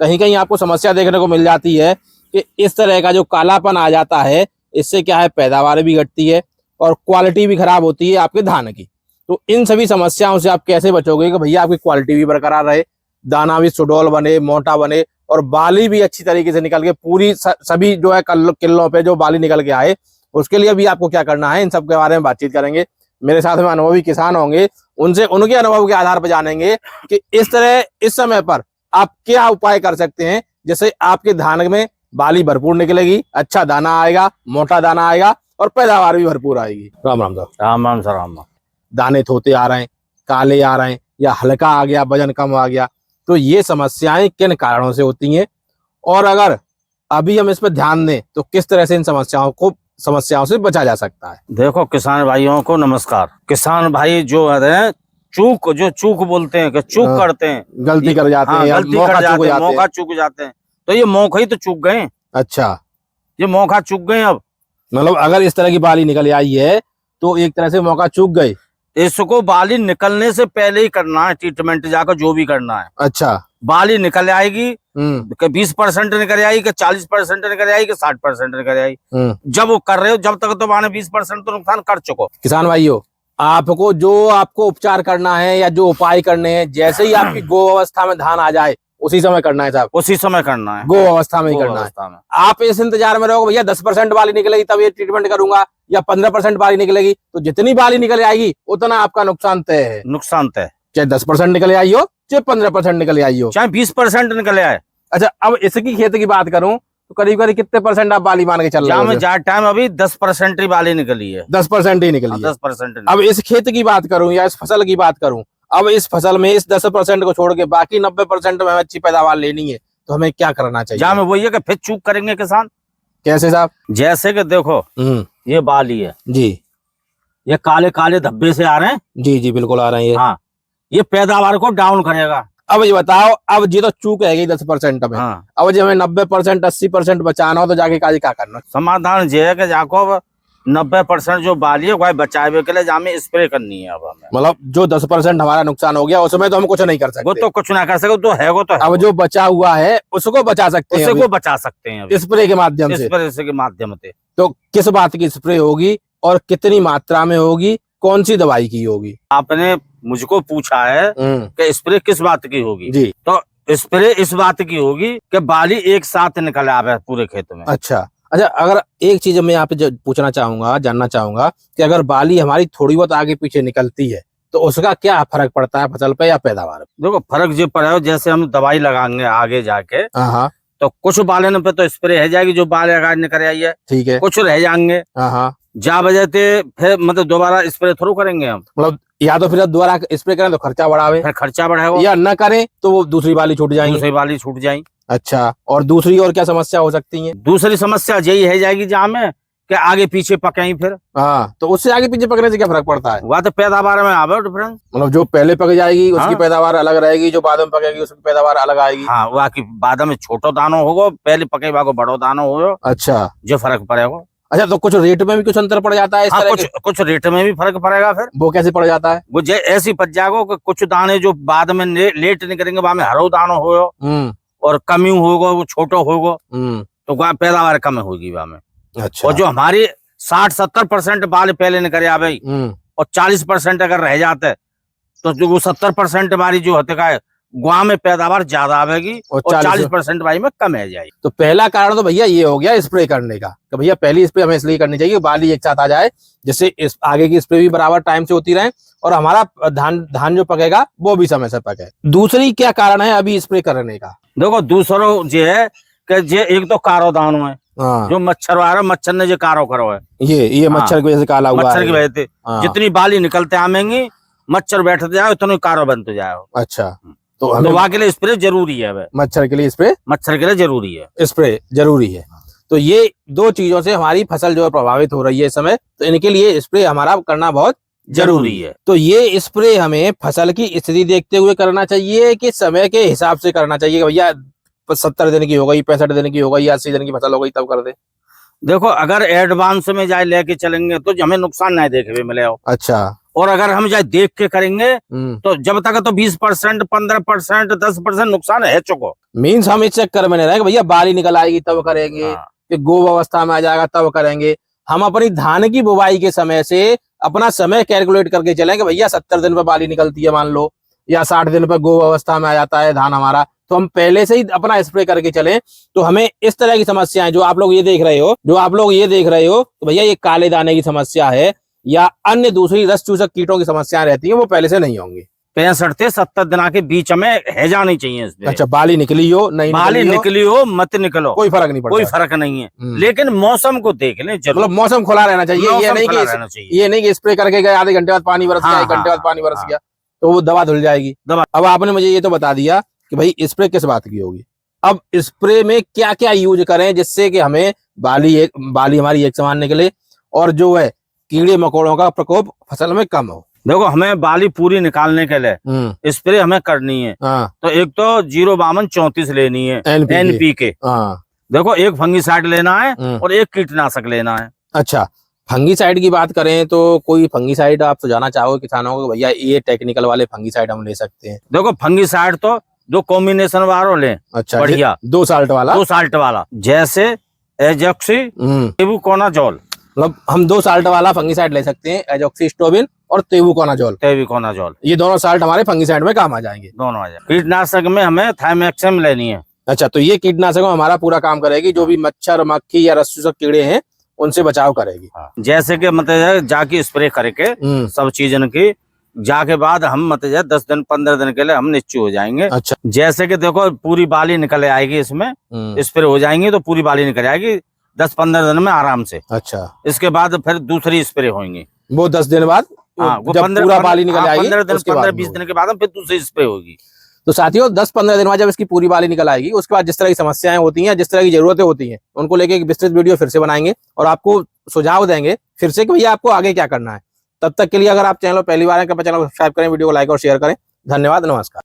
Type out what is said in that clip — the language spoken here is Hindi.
कहीं कहीं आपको समस्या देखने को मिल जाती है कि इस तरह का जो कालापन आ जाता है, इससे क्या है पैदावार भी घटती है और क्वालिटी भी खराब होती है आपके धान की। तो इन सभी समस्याओं से आप कैसे बचोगे कि भैया आपकी क्वालिटी भी बरकरार रहे, दाना भी सुडौल बने, मोटा बने और बाली भी अच्छी तरीके से निकल के पूरी सभी जो है किल्लों पे जो बाली निकल के आए। उसके लिए भी आपको क्या करना है, इन सब के बारे में बातचीत करेंगे। मेरे साथ में अनुभवी किसान होंगे, उनसे उनके अनुभव के आधार पर जानेंगे कि इस तरह इस समय पर आप क्या उपाय कर सकते हैं जिससे आपके धान में बाली भरपूर निकलेगी, अच्छा दाना आएगा, मोटा दाना आएगा और पैदावार भी भरपूर आएगी। राम राम साहब। राम राम सर राम। दाने थोते आ रहे हैं, काले आ रहे हैं या हल्का आ गया, वजन कम आ गया, तो ये समस्याएं किन कारणों से होती हैं और अगर अभी हम इस पर ध्यान दें तो किस तरह से इन समस्याओं से बचा जा सकता है। देखो किसान भाइयों को नमस्कार। किसान भाई जो है चूक बोलते हैं कि चूक करते हैं, गलती कर जाते हैं, गलती कर जाते हैं, मौका चूक जाते हैं, तो ये मौका ही तो चूक गए। अच्छा, ये मौका चूक गए। अब मतलब अगर इस तरह की बाली निकल आई है तो एक तरह से मौका चूक गए। इसको बाली निकलने से पहले ही करना है ट्रीटमेंट, जाकर जो भी करना है। अच्छा, बाली निकल आएगी कि 20% निकल आएगी कि 40% निकल आएगी कि 60% निकल आएगी। जब वो कर रहे हो जब तक तो माने 20% तो नुकसान कर चुको। किसान भाइयों, आपको उपचार करना है या जो उपाय करने हैं, जैसे ही आपकी गो अवस्था में धान आ जाए उसी समय करना है साहब। उसी समय करना है, गो अवस्था में ही करना है। आप इस इंतजार में रहोगे भैया 10% बाली निकलेगी तब ये ट्रीटमेंट करूंगा या 15% बाली निकलेगी, तो जितनी बाली निकल आएगी उतना आपका नुकसान तय है। नुकसान तय, चाहे 10% निकल आई हो, चाहे 15% निकल आई हो, चाहे 20% निकल आए। अच्छा, अब इसकी खेती की बात करूं तो करीब करीब कितने परसेंट आप बाली मान के चल रहे हो? जहाँ टाइम अभी 10% ही बाली निकली है। 10% ही निकली है। 10%। अब इस खेत की बात करूं या इस फसल की बात करूं, अब इस फसल में इस 10% को छोड़ के बाकी 90% में हमें अच्छी पैदावार लेनी है तो हमें क्या करना चाहिए? जहाँ में वही है कि फिर चूक करेंगे किसान। कैसे साहब? जैसे कि देखो ये बाली है जी, ये काले काले धब्बे से आ रहे हैं। जी जी बिल्कुल आ रहे हैं। हाँ, ये पैदावार को डाउन करेगा। अब ये बताओ, अब ये तो चूक है 10% में। हाँ। अब जो हमें 90% 80% बचाना हो तो जाके काजी क्या करना? समाधान ये है कि जाको 90% जो बाली है वह बचावे के लिए जामे स्प्रे करनी है। अब हमें मतलब जो 10% हमारा नुकसान हो गया उसमें तो हम कुछ नहीं कर सकते। वो तो कुछ ना कर सके, तो है वो तो है। अब जो बचा हुआ है उसको बचा सकते हैं, उसको बचा सकते हैं स्प्रे के माध्यम से। स्प्रे के माध्यम से। तो किस बात की स्प्रे होगी और कितनी मात्रा में होगी, कौन सी दवाई की होगी? आपने मुझको पूछा है कि स्प्रे किस बात की होगी जी, तो स्प्रे इस बात की होगी कि बाली एक साथ निकल आवे पूरे खेत में। अच्छा, अगर एक चीज मैं यहाँ पे पूछना चाहूंगा, जानना चाहूंगा कि अगर बाली हमारी थोड़ी बहुत आगे पीछे निकलती है तो उसका क्या फर्क पड़ता है फसल पे या पैदावार पे? देखो फर्क जो पड़े, जैसे हम दवाई लगाएंगे आगे जाके हाँ, तो कुछ बालन पे तो स्प्रे है जाएगी जो बाल आगे निकल आई है, ठीक है, कुछ रह जाएंगे। हाँ, जा वजह से फिर मतलब दोबारा स्प्रे थोड़ा करेंगे हम। मतलब या तो फिर दोबारा स्प्रे करें तो खर्चा बढ़ावे, फिर खर्चा बढ़ेगा, या न करें तो वो दूसरी बाली छूट जाएगी। दूसरी बाली छूट जाएगी। अच्छा, और दूसरी और क्या समस्या हो सकती है? दूसरी समस्या यही है जाएगी जहाँ में कि आगे पीछे पके फिर। हाँ, तो उससे आगे पीछे पकने से क्या फर्क पड़ता है? वह तो पैदावार में आवे डिफरेंस। मतलब जो पहले पक जाएगी उसकी हाँ। पैदावार अलग रहेगी, जो बाद में पकेगी उसकी पैदावार अलग आएगी। हाँ, वह की बाद में छोटो दानो होगा, पहले पके को बड़ो दानो होगा। अच्छा, जो फर्क पड़ेगा। अच्छा, तो कुछ रेट में भी कुछ अंतर पड़ जाता है इस तरह के? कुछ रेट में भी फर्क पड़ेगा। फिर वो कैसे पड़ जाता है? वो ऐसी पच जाएगा कि कुछ दाने जो बाद में लेट निकलेंगे वहां में हरो दानो हो और कमी होगा, वो छोटो होगा तो वहाँ पैदावार कम होगी वहां में। अच्छा, और जो हमारी 60-70% बाल पहले निकल आवे और 40% अगर रह जाते तो जो वो 70% वाली जो होते का गुआ में पैदावार ज्यादा आवेगी और 40% वाली में कम है जाएगी। तो पहला कारण तो भैया ये हो गया स्प्रे करने का कि भैया पहली स्प्रे हमें इसलिए करनी चाहिए बाली एक साथ आ जाए, जिससे इस आगे की स्प्रे भी बराबर टाइम से होती रहे और हमारा धान जो पकेगा वो भी समय से पके। दूसरी क्या कारण है अभी स्प्रे करने का? देखो दूसरो जो है कि एक तो कारो दानो है। हाँ। जो मच्छर आ रहा है, मच्छर ने जो कारो करो है, ये मच्छर की वजह से काला हुआ है। मच्छर की वजह से जितनी बाली निकलते आमेंगी मच्छर बैठते जाए उतनी कारो बनते जाए। अच्छा, तो वहाँ के लिए स्प्रे जरूरी है। मच्छर के लिए स्प्रे जरूरी है। तो ये दो चीजों से हमारी फसल जो है प्रभावित हो रही है इस समय, तो इनके लिए स्प्रे हमारा करना बहुत जरूरी है। तो ये स्प्रे हमें फसल की स्थिति देखते हुए करना चाहिए कि समय के हिसाब से करना चाहिए? भैया 70 दिन की हो गई, 65 दिन की हो गई या 80 दिन की फसल हो गई तब कर दे? देखो अगर एडवांस में जाए लेके चलेंगे तो हमें नुकसान नहीं देखे मिले हो। अच्छा, और अगर हम जाए देख के करेंगे तो जब तक तो 20%, 15%, 10% नुकसान है चुको। मीन्स हम इस चक्कर में नहीं रहे कि भैया बाली निकल आएगी तब करेंगे, कि गो अवस्था में आ जाएगा तब करेंगे। हम अपनी धान की बुवाई के समय से अपना समय कैलकुलेट करके चलेंगे। भैया 70 दिन पर बाली निकलती है मान लो, या 60 दिन पर गो अवस्था में आ जाता है धान हमारा, तो हम पहले से ही अपना स्प्रे करके चलें। तो हमें इस तरह की समस्याएं जो आप लोग ये देख रहे हो, तो भैया ये काले दाने की समस्या है या अन्य दूसरी रस चूसक कीटों की समस्याएं रहती हैं, वो पहले से नहीं होंगी। 65 से 70 दिन के बीच में है जानी चाहिए इसमें। अच्छा, बाली निकली हो नहीं बाली निकली हो मत निकलो, कोई फर्क नहीं पड़ता, कोई फर्क नहीं है। लेकिन मौसम को देख लें, मतलब मौसम खुला रहना चाहिए। ये नहीं कि स्प्रे करके गए आधे घंटे बाद पानी बरस गया, 1 घंटे बाद पानी बरस गया तो वो दवा धुल जाएगी। अब आपने मुझे ये तो बता दिया कि भाई स्प्रे किस बात की होगी। अब स्प्रे में क्या क्या यूज करें जिससे कि हमें बाली हमारी एक समान निकले और जो है कीड़े मकोड़ों का प्रकोप फसल में कम हो। देखो, हमें बाली पूरी निकालने के लिए स्प्रे हमें करनी है। तो एक तो 05234 लेनी है NPK। देखो, एक फंगीसाइड लेना है और एक कीटनाशक लेना है। अच्छा, फंगीसाइड की बात करें तो कोई फंगीसाइड आप सुझाना चाहोगे किसानों को, भैया ये टेक्निकल वाले फंगीसाइड हम ले सकते हैं? देखो, फंगीसाइड तो जो कॉम्बिनेशन वालों ले। अच्छा, बढ़िया 2 साल्ट वाला जैसे एजॉक्सी टेबुकोनाजोल। मतलब हम 2 साल्ट वाला फंगीसाइड ले सकते हैं, एजॉक्सिस्ट्रोबिन और टेबुकोनाजोल। ये दोनों साल्ट हमारे फंगीसाइड में काम आ जाएंगे। दोनों आ जाएंगे। कीटनाशक में हमें थाइमेक्सिम लेनी है। अच्छा, तो ये कीटनाशक में हमारा पूरा काम करेगी, जो भी मच्छर मक्खी या रस चूसक कीड़े हैं उनसे बचाव करेगी। जैसे कि मतलब जाके स्प्रे करके सब चीजन की जाके बाद हम मतलब 10 दिन 15 दिन के लिए हम निश्चित हो जाएंगे। अच्छा, जैसे कि देखो पूरी बाली निकल आएगी, इसमें स्प्रे हो जाएंगी तो पूरी बाली निकल आएगी 10-15 दिन में आराम से। अच्छा, इसके बाद फिर दूसरी स्प्रे होंगी, वो 10 दिन बाद। वो जब पूरा बाली निकल आएगी 15-20 दिन के बाद फिर दूसरी स्प्रे होगी। तो साथियों 10-15 दिन बाद जब इसकी पूरी बाली निकल आएगी, उसके बाद जिस तरह की समस्याएं होती हैं, जिस तरह की जरूरतें होती हैं, उनको लेके एक विस्तृत वीडियो फिर से बनाएंगे और आपको सुझाव देंगे फिर से कि भैया आपको आगे क्या करना है। तब तक के लिए अगर आप चैनल पहली बार हैं, कृपया चैनल को सब्सक्राइब करें, वीडियो को लाइक और शेयर करें। धन्यवाद, नमस्कार।